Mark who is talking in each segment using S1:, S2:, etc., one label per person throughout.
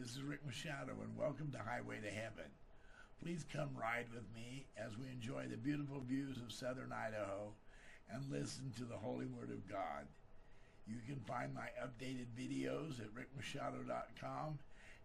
S1: This is Rick Machado, and welcome to Highway to Heaven. Please come ride with me as we enjoy the beautiful views of southern Idaho and listen to the Holy Word of God. You can find my updated videos at rickmachado.com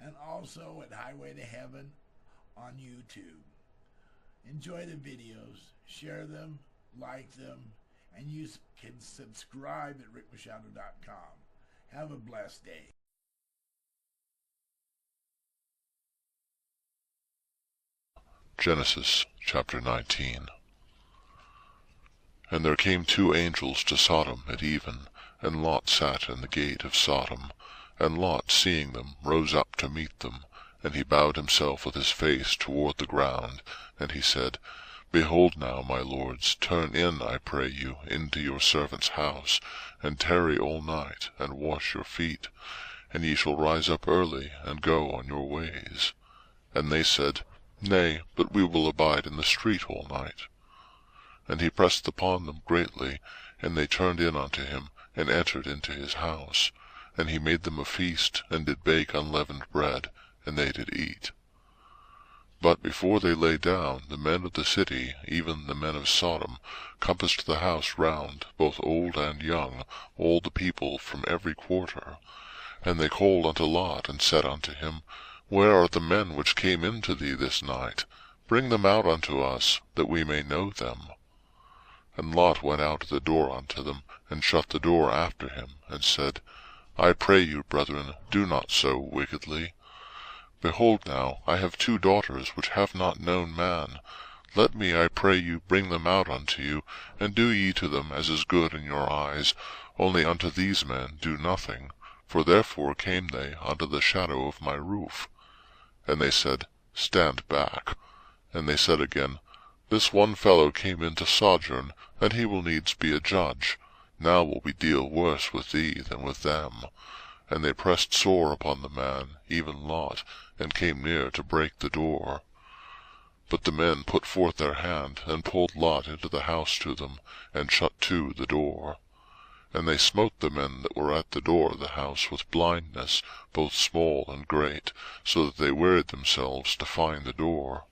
S1: and also at Highway to Heaven on YouTube. Enjoy the videos, share them, like them, and you can subscribe at rickmachado.com. Have a blessed day.
S2: Genesis chapter 19. And there came two angels to Sodom at even, and Lot sat in the gate of Sodom. And Lot, seeing them, rose up to meet them, and he bowed himself with his face toward the ground, and he said, Behold now, my lords, turn in, I pray you, into your servant's house, and tarry all night, and wash your feet, and ye shall rise up early, and go on your ways. And they said, Nay, but we will abide in the street all night. And he pressed upon them greatly, and they turned in unto him, and entered into his house. And he made them a feast, and did bake unleavened bread, and they did eat. But before they lay down, the men of the city, even the men of Sodom, compassed the house round, both old and young, all the people from every quarter. And they called unto Lot, and said unto him, Where are the men which came into thee this night? Bring them out unto us, that we may know them. And Lot went out at the door unto them, and shut the door after him, and said, I pray you, brethren, do not so wickedly. Behold now, I have two daughters which have not known man. Let me, I pray you, bring them out unto you, and do ye to them as is good in your eyes. Only unto these men do nothing, for therefore came they under the shadow of my roof. And they said, Stand back. And they said again, This one fellow came in to sojourn, and he will needs be a judge. Now will we deal worse with thee than with them. And they pressed sore upon the man, even Lot, and came near to break the door. But the men put forth their hand, and pulled Lot into the house to them, and shut to the door. And they smote the men that were at the door of the house with blindness, both small and great, so that they wearied themselves to find the door.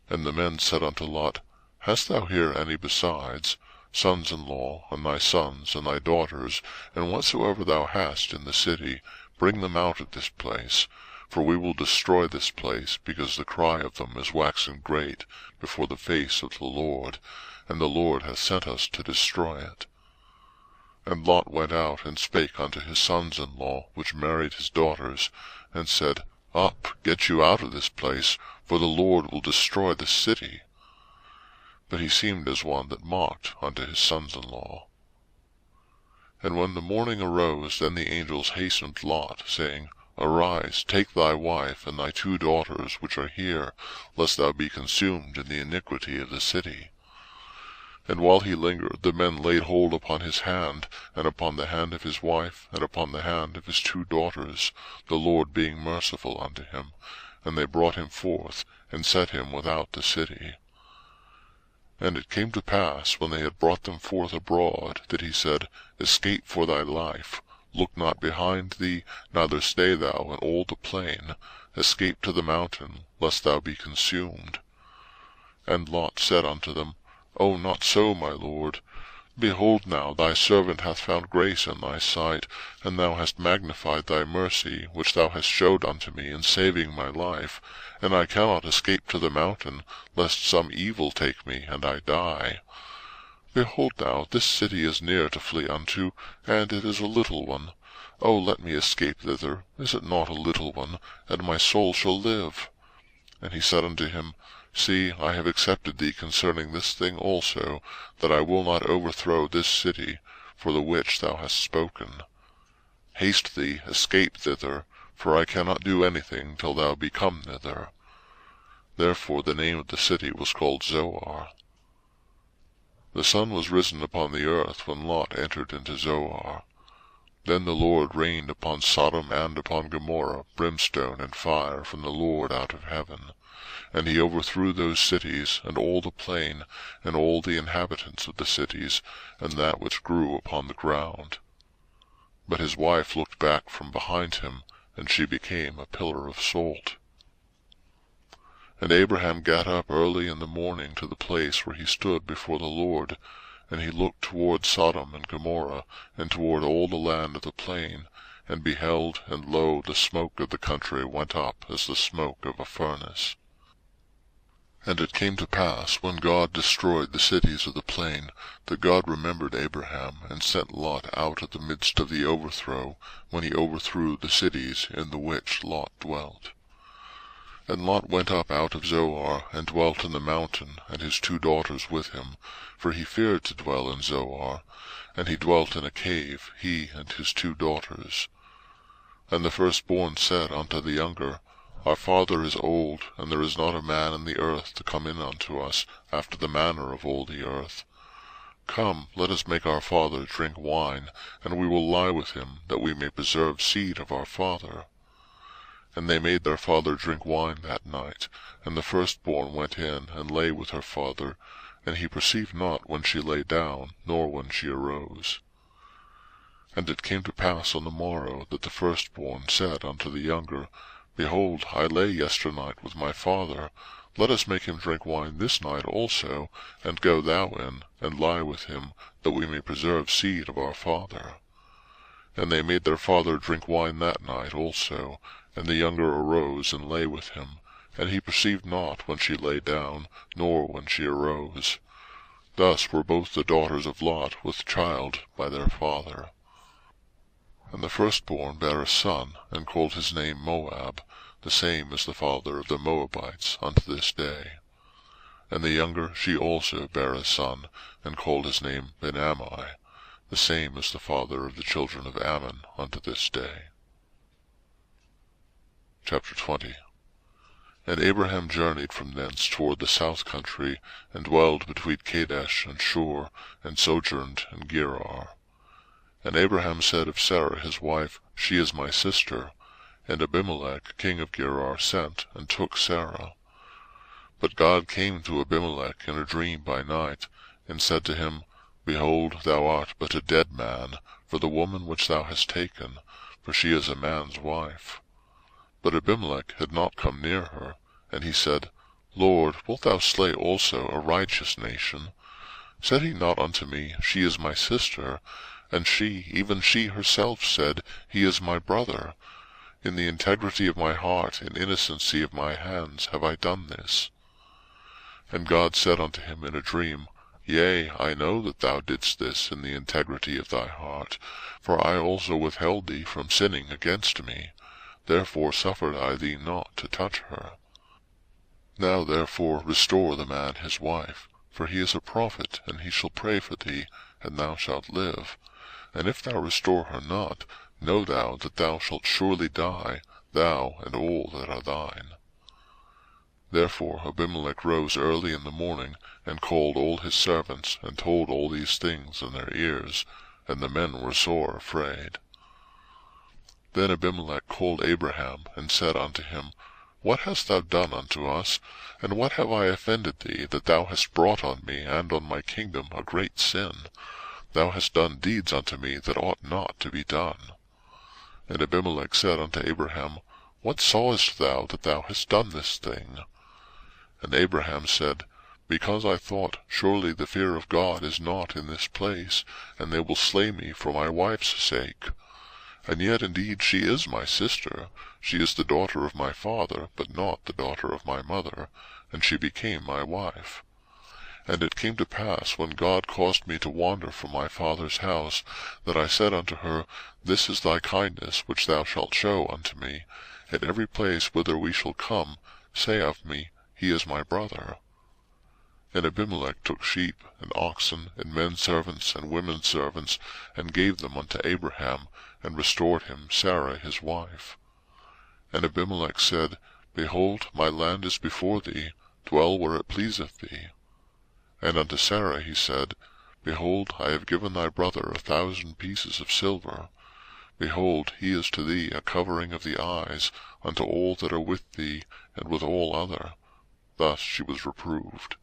S2: And the men said unto Lot, Hast thou here any besides, sons-in-law, and thy sons, and thy daughters, and whatsoever thou hast in the city? Bring them out of this place, for we will destroy this place, because the cry of them is waxen great before the face of the Lord, and the Lord hath sent us to destroy it. And Lot went out, and spake unto his sons-in-law, which married his daughters, and said, Up, get you out of this place, for the Lord will destroy this city. But he seemed as one that mocked unto his sons-in-law. And when the morning arose, then the angels hastened Lot, saying, Arise, take thy wife, and thy two daughters which are here, lest thou be consumed in the iniquity of the city. And while he lingered, the men laid hold upon his hand, and upon the hand of his wife, and upon the hand of his two daughters, the Lord being merciful unto him. And they brought him forth, and set him without the city. And it came to pass, when they had brought them forth abroad, that he said, Escape for thy life. Look not behind thee, neither stay thou in all the plain. Escape to the mountain, lest thou be consumed. And Lot said unto them, O not so, my lord. Behold now, thy servant hath found grace in thy sight, and thou hast magnified thy mercy, which thou hast showed unto me in saving my life. And I cannot escape to the mountain, lest some evil take me, and I die. Behold now, this city is near to flee unto, and it is a little one. O let me escape thither. Is it not a little one? And my soul shall live. And he said unto him, See, I have accepted thee concerning this thing also, that I will not overthrow this city, for the which thou hast spoken. Haste thee, escape thither, for I cannot do anything till thou be come thither. Therefore the name of the city was called Zoar. The sun was risen upon the earth when Lot entered into Zoar. Then the Lord rained upon Sodom and upon Gomorrah brimstone and fire from the Lord out of heaven. And he overthrew those cities, and all the plain, and all the inhabitants of the cities, and that which grew upon the ground. But his wife looked back from behind him, and she became a pillar of salt. And Abraham got up early in the morning to the place where he stood before the Lord, and he looked toward Sodom and Gomorrah, and toward all the land of the plain, and beheld, and lo, the smoke of the country went up as the smoke of a furnace. And it came to pass, when God destroyed the cities of the plain, that God remembered Abraham, and sent Lot out of the midst of the overthrow, when he overthrew the cities in the which Lot dwelt. And Lot went up out of Zoar, and dwelt in the mountain, and his 2 daughters with him, for he feared to dwell in Zoar, and he dwelt in a cave, he and his 2 daughters. And the firstborn said unto the younger, Our father is old, and there is not a man in the earth to come in unto us, after the manner of all the earth. Come, let us make our father drink wine, and we will lie with him, that we may preserve seed of our father. And they made their father drink wine that night, and the firstborn went in, and lay with her father, and he perceived not when she lay down, nor when she arose. And it came to pass on the morrow, that the firstborn said unto the younger, Behold, I lay yesternight with my father. Let us make him drink wine this night also, and go thou in, and lie with him, that we may preserve seed of our father. And they made their father drink wine that night also, and the younger arose and lay with him, and he perceived not when she lay down, nor when she arose. Thus were both the daughters of Lot with child by their father. And the firstborn bare a son, and called his name Moab, the same is the father of the Moabites unto this day. And the younger she also bare a son, and called his name Ben-Ammi, the same is the father of the children of Ammon unto this day. Chapter 20. And Abraham journeyed from thence toward the south country, and dwelled between Kadesh and Shur, and sojourned in Gerar. And Abraham said of Sarah his wife, She is my sister. And Abimelech king of Gerar sent, and took Sarah. But God came to Abimelech in a dream by night, and said to him, Behold, thou art but a dead man, for the woman which thou hast taken, for she is a man's wife. But Abimelech had not come near her, and he said, Lord, wilt thou slay also a righteous nation? Said he not unto me, She is my sister? And she, even she herself, said, He is my brother. In the integrity of my heart and innocency of my hands have I done this. And God said unto him in a dream, Yea, I know that thou didst this in the integrity of thy heart, for I also withheld thee from sinning against me. Therefore suffered I thee not to touch her. Now therefore restore the man his wife, for he is a prophet, and he shall pray for thee, and thou shalt live. And if thou restore her not, know thou that thou shalt surely die, thou and all that are thine. Therefore Abimelech rose early in the morning, and called all his servants, and told all these things in their ears, and the men were sore afraid. Then Abimelech called Abraham, and said unto him, What hast thou done unto us? And what have I offended thee, that thou hast brought on me and on my kingdom a great sin? Thou hast done deeds unto me that ought not to be done. And Abimelech said unto Abraham, What sawest thou that thou hast done this thing? And Abraham said, Because I thought, Surely the fear of God is not in this place, and they will slay me for my wife's sake. And yet indeed she is my sister. She is the daughter of my father, but not the daughter of my mother, and she became my wife. And it came to pass, when God caused me to wander from my father's house, that I said unto her, This is thy kindness which thou shalt show unto me. At every place whither we shall come, say of me, He is my brother. And Abimelech took sheep, and oxen, and men servants, and women servants, and gave them unto Abraham, and restored him Sarah his wife. And Abimelech said, Behold, my land is before thee, dwell where it pleaseth thee. And unto Sarah he said, Behold, I have given thy brother 1,000 pieces of silver. Behold, he is to thee a covering of the eyes, unto all that are with thee, and with all other. Thus she was reproved.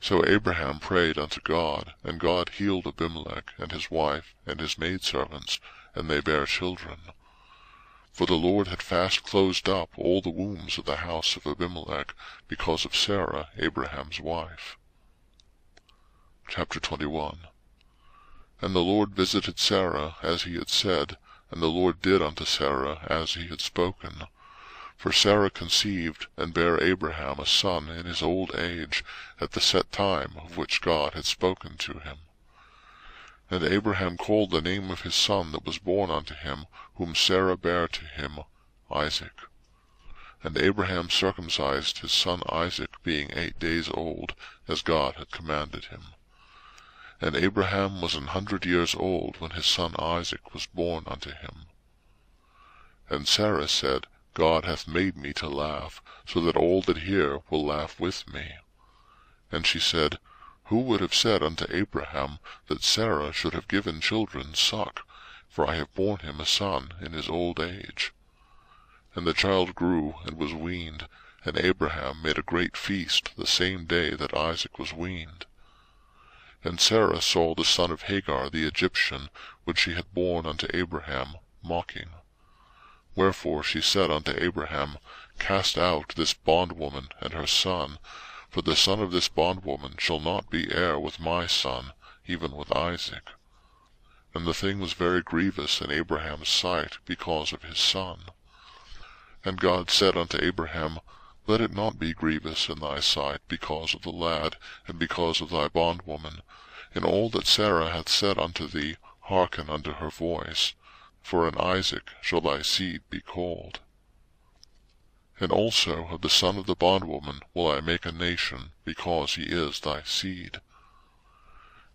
S2: So Abraham prayed unto God, and God healed Abimelech, and his wife, and his maidservants, and they bare children. for the Lord had fast closed up all the wombs of the house of Abimelech because of Sarah, Abraham's wife. Chapter 21. And the Lord visited Sarah as he had said, and the Lord did unto Sarah as he had spoken. For Sarah conceived, and bare Abraham a son in his old age, at the set time of which God had spoken to him. And Abraham called the name of his son that was born unto him, whom Sarah bare to him, Isaac. And Abraham circumcised his son Isaac, being 8 days old, as God had commanded him. And Abraham was 100 years old when his son Isaac was born unto him. And Sarah said, God hath made me to laugh, so that all that hear will laugh with me. And she said, Who would have said unto Abraham that Sarah should have given children suck? For I have borne him a son in his old age. And the child grew and was weaned, and Abraham made a great feast the same day that Isaac was weaned. And Sarah saw the son of Hagar the Egyptian, which she had borne unto Abraham, mocking. Wherefore she said unto Abraham, Cast out this bondwoman and her son, for the son of this bondwoman shall not be heir with my son, even with Isaac. And the thing was very grievous in Abraham's sight because of his son. And God said unto Abraham, Let it not be grievous in thy sight because of the lad, and because of thy bondwoman. In all that Sarah hath said unto thee, hearken unto her voice. For in Isaac shall thy seed be called. And also of the son of the bondwoman will I make a nation, because he is thy seed.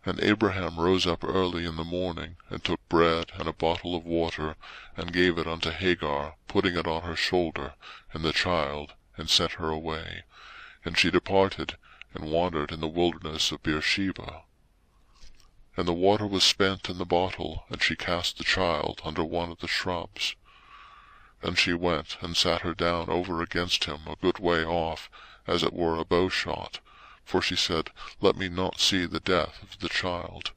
S2: And Abraham rose up early in the morning, and took bread and a bottle of water, and gave it unto Hagar, putting it on her shoulder, and the child, and sent her away. And she departed, and wandered in the wilderness of Beersheba. And the water was spent in the bottle, and she cast the child under one of the shrubs. And she went and sat her down over against him a good way off, as it were a bowshot. For she said, Let me not see the death of the child.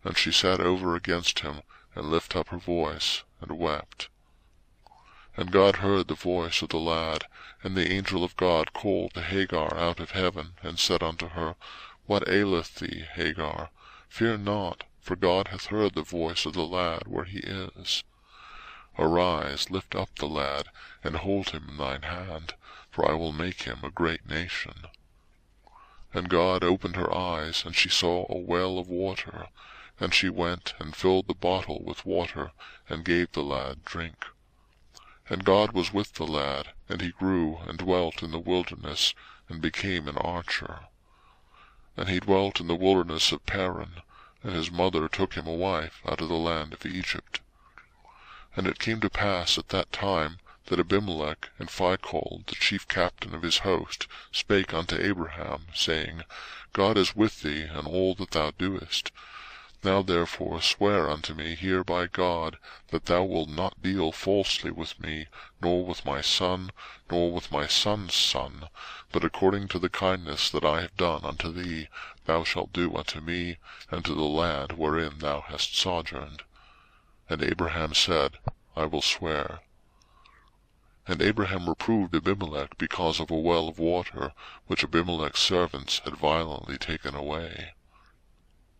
S2: And she sat over against him, and lifted up her voice, and wept. And God heard the voice of the lad, and the angel of God called to Hagar out of heaven, and said unto her, What aileth thee, Hagar? Fear not, for God hath heard the voice of the lad where he is. Arise, lift up the lad, and hold him in thine hand, for I will make him a great nation. And God opened her eyes, and she saw a well of water. And she went and filled the bottle with water, and gave the lad drink. And God was with the lad, and he grew and dwelt in the wilderness, and became an archer. And he dwelt in the wilderness of Paran, and his mother took him a wife out of the land of Egypt. And it came to pass at that time, that Abimelech and Phicol, the chief captain of his host, spake unto Abraham, saying, God is with thee in all that thou doest. Now therefore swear unto me here by God, that thou wilt not deal falsely with me, nor with my son, nor with my son's son, but according to the kindness that I have done unto thee, thou shalt do unto me, and to the land wherein thou hast sojourned. And Abraham said, I will swear. And Abraham reproved Abimelech because of a well of water, which Abimelech's servants had violently taken away.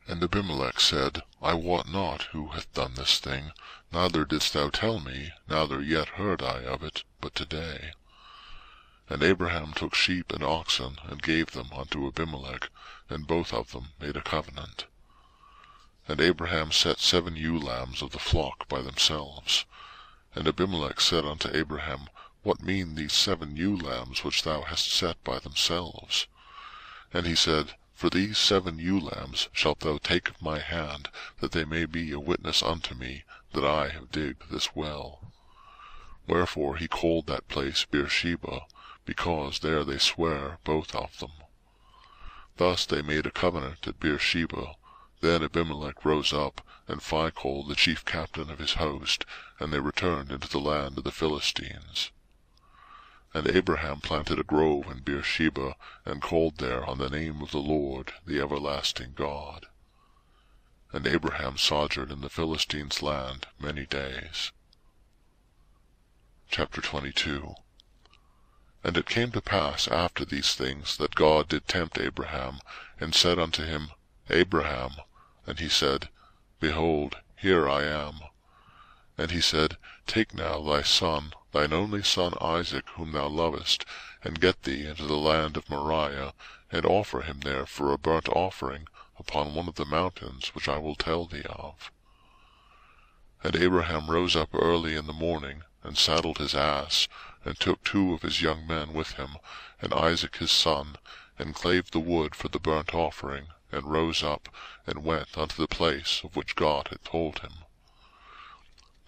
S2: And Abimelech said, I wot not who hath done this thing, neither didst thou tell me, neither yet heard I of it, but today. And Abraham took sheep and oxen, and gave them unto Abimelech, and both of them made a covenant. And Abraham set 7 ewe lambs of the flock by themselves. And Abimelech said unto Abraham, What mean these 7 ewe lambs which thou hast set by themselves? And he said, For these 7 ewe lambs shalt thou take of my hand, that they may be a witness unto me, that I have digged this well. Wherefore he called that place Beersheba, because there they sware both of them. Thus they made a covenant at Beersheba. Then Abimelech rose up, and Phicol the chief captain of his host, and they returned into the land of the Philistines. And Abraham planted a grove in Beersheba, and called there on the name of the Lord, the everlasting God. And Abraham sojourned in the Philistines' land many days. Chapter 22. And it came to pass after these things, that God did tempt Abraham, and said unto him, Abraham. And he said, Behold, here I am. And he said, Take now thy son, thine only son Isaac, whom thou lovest, and get thee into the land of Moriah, and offer him there for a burnt offering upon one of the mountains which I will tell thee of. And Abraham rose up early in the morning, and saddled his ass, and took 2 of his young men with him, and Isaac his son, and clave the wood for the burnt offering, and rose up, and went unto the place of which God had told him.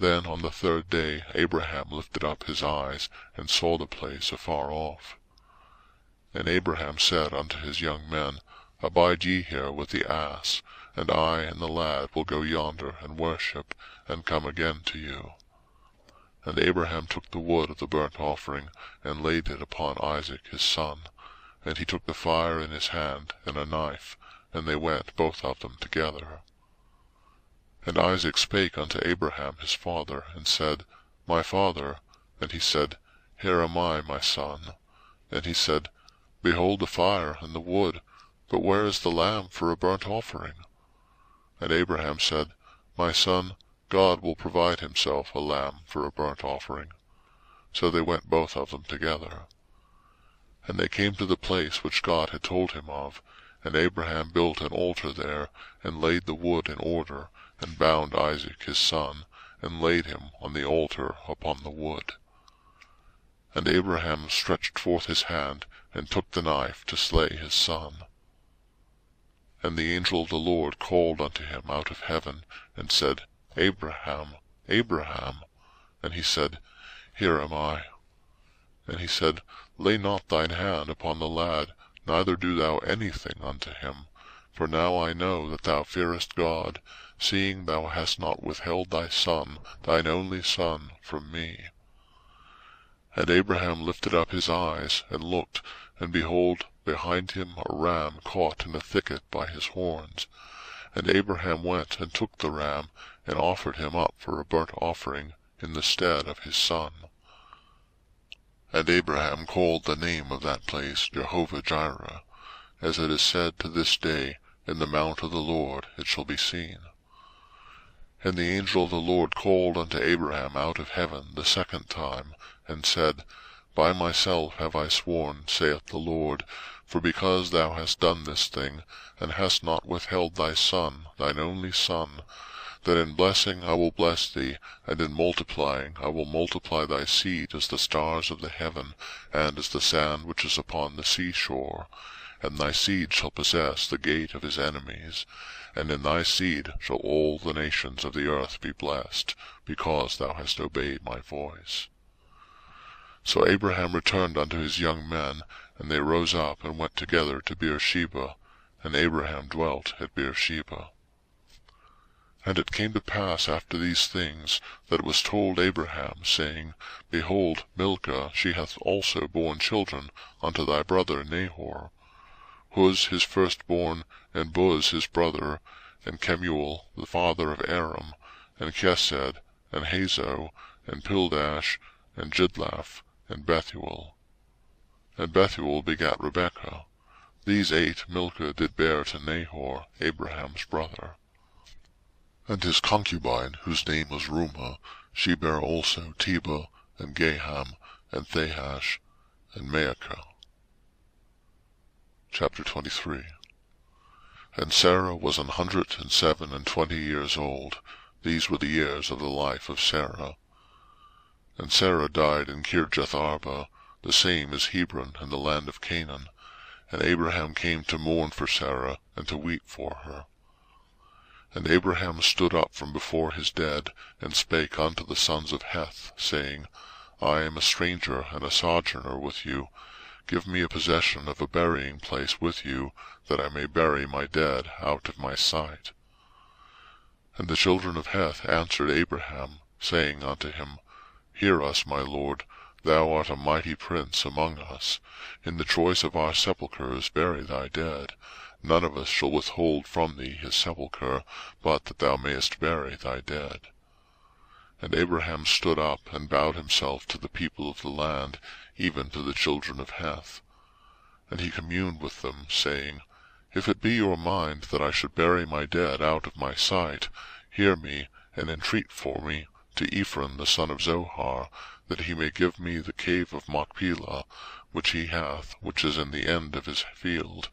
S2: Then on the 3rd day Abraham lifted up his eyes, and saw the place afar off. And Abraham said unto his young men, Abide ye here with the ass, and I and the lad will go yonder and worship, and come again to you. And Abraham took the wood of the burnt offering, and laid it upon Isaac his son. And he took the fire in his hand, and a knife, and they went both of them together. And Isaac spake unto Abraham his father, and said, My father. And he said, Here am I, my son. And he said, Behold the fire and the wood, but where is the lamb for a burnt offering? And Abraham said, My son, God will provide himself a lamb for a burnt offering. So they went both of them together. And they came to the place which God had told him of, and Abraham built an altar there, and laid the wood in order, and bound Isaac his son, and laid him on the altar upon the wood. And Abraham stretched forth his hand, and took the knife to slay his son. And the angel of the Lord called unto him out of heaven, and said, Abraham, Abraham. And he said, Here am I. And he said, Lay not thine hand upon the lad, neither do thou anything unto him. For now I know that thou fearest God, seeing thou hast not withheld thy son, thine only son, from me. And Abraham lifted up his eyes, and looked, and behold, behind him a ram caught in a thicket by his horns. And Abraham went and took the ram, and offered him up for a burnt offering in the stead of his son. And Abraham called the name of that place Jehovah-Jireh, as it is said to this day, In the mount of the Lord it shall be seen. And the angel of the Lord called unto Abraham out of heaven the 2nd time, and said, By myself have I sworn, saith the Lord, for because thou hast done this thing, and hast not withheld thy son, thine only son, that in blessing I will bless thee, and in multiplying I will multiply thy seed as the stars of the heaven, and as the sand which is upon the seashore. And thy seed shall possess the gate of his enemies, and in thy seed shall all the nations of the earth be blessed, because thou hast obeyed my voice. So Abraham returned unto his young men, and they rose up and went together to Beersheba, and Abraham dwelt at Beersheba. And it came to pass after these things, that it was told Abraham, saying, Behold, Milcah, she hath also borne children unto thy brother Nahor, Huz his firstborn, and Buz his brother, and Kemuel the father of Aram, and Chesed, and Hazo, and Pildash, and Jidlaph, and Bethuel. And Bethuel begat Rebekah. These 8 Milcah did bear to Nahor, Abraham's brother. And his concubine, whose name was Reumah, she bare also Tebah, and Gaham, and Thahash, and Maachah. Chapter 23. And Sarah was 127 years old. These were the years of the life of Sarah. And Sarah died in Kirjath-arba, the same is Hebron in the land of Canaan. And Abraham came to mourn for Sarah, and to weep for her. And Abraham stood up from before his dead, and spake unto the sons of Heth, saying, I am a stranger and a sojourner with you. Give me a possession of a burying place with you, that I may bury my dead out of my sight. And the children of Heth answered Abraham, saying unto him, Hear us, my lord, thou art a mighty prince among us. In the choice of our sepulchres bury thy dead. None of us shall withhold from thee his sepulchre, but that thou mayest bury thy dead. And Abraham stood up, and bowed himself to the people of the land, even to the children of Heth. And he communed with them, saying, If it be your mind that I should bury my dead out of my sight, hear me, and entreat for me to Ephron the son of Zohar, that he may give me the cave of Machpelah, which he hath, which is in the end of his field.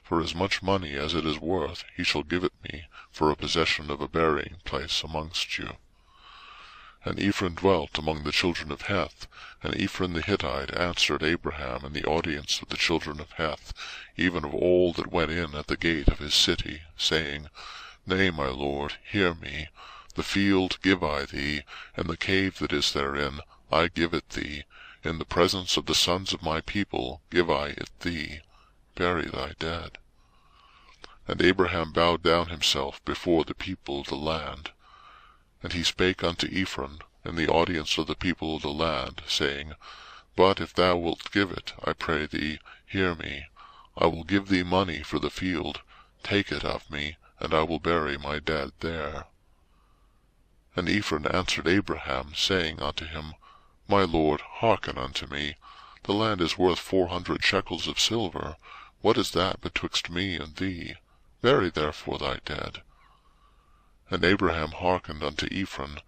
S2: For as much money as it is worth he shall give it me, for a possession of a burying place amongst you. And Ephron dwelt among the children of Heth, and Ephron the Hittite answered Abraham in the audience of the children of Heth, even of all that went in at the gate of his city, saying, Nay, my lord, hear me. The field give I thee, and the cave that is therein, I give it thee. In the presence of the sons of my people give I it thee. Bury thy dead. And Abraham bowed down himself before the people of the land. And he spake unto Ephron in the audience of the people of the land, saying, But if thou wilt give it, I pray thee, hear me. I will give thee money for the field. Take it of me, and I will bury my dead there. And Ephron answered Abraham, saying unto him, My lord, hearken unto me. The land is worth 400 shekels of silver. What is that betwixt me and thee? Bury therefore thy dead. And Abraham hearkened unto Ephron,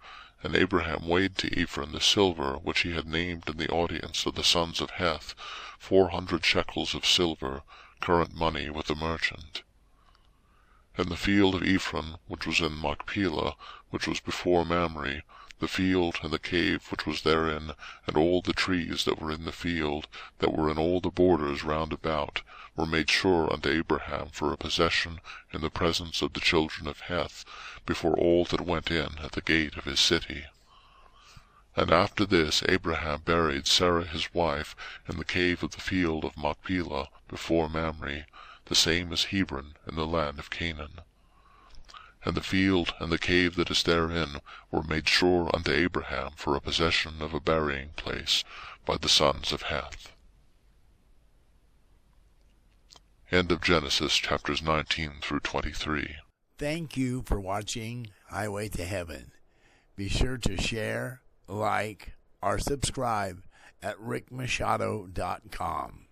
S2: and Abraham weighed to Ephron the silver which he had named in the audience of the sons of Heth, 400 shekels of silver, current money with the merchant. And the field of Ephron, which was in Machpelah, which was before Mamre, the field and the cave which was therein, and all the trees that were in the field, that were in all the borders round about, were made sure unto Abraham for a possession in the presence of the children of Heth, before all that went in at the gate of his city. And after this Abraham buried Sarah his wife in the cave of the field of Machpelah before Mamre, the same as Hebron in the land of Canaan. And the field and the cave that is therein were made sure unto Abraham for a possession of a burying place by the sons of Heth. End of Genesis chapters 19 through 23.
S1: Thank you for watching Highway to Heaven. Be sure to share, like, or subscribe at rickmachado.com.